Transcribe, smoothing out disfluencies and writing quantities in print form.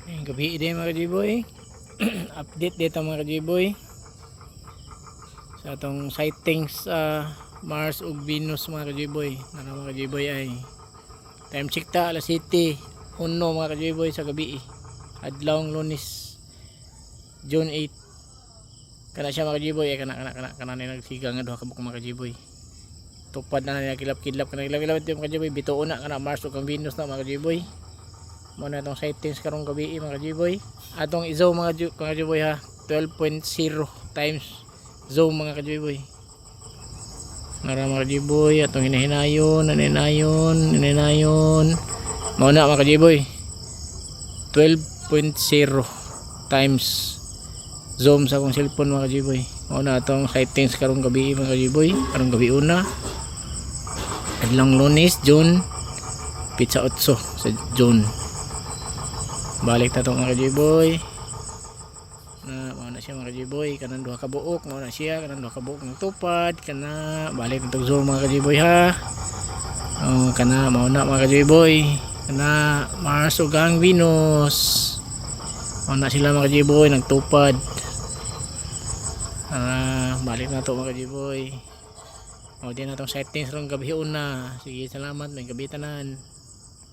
Ayun, gabi din mga G-boy. Update dito mga G-boy sa atong sightings sa Mars ug Venus mga G-boy. Ano mga G-boy ay time check ta alas 7:01 mga G-boy sa gabi. Adlawng Lunes, June 8. Kana siya mga G-boy ay kana ni nagsigang nga duha ka buok mga G-boy. Tupad na nila kilap-kilap kana kilap-kilap ito mga G-boy, bituon na kana Mars ug Venus na mga G-boy. Mo na itong sightings karong gabi mga G-boy. Atong i-zoom mga G-boy ha, 12.0 times zoom mga G-boy. Nara mga G-boy atong hinahinayon mao na mga G-boy, 12.0 times zoom sa akong cellphone mga G-boy. Mao na atong sightings karong gabi mga G-boy. Karong gabi una adlong Lunes, June 8 sa June. Balik ta tong mga G-boy na mao na siya mga G-boy, kanang duha ka buok mao na siya, kanang duha ka buok ng tupad kana. Balik tong zoom mga G-boy ha. Kana mao na mga G-boy, kana Mars ug ang Venus mao na sila mga G-boy nagtupad. Balik na to mga G-boy. Mao din natong settings rong gabi una. Sige, salamat, may gabi tanan.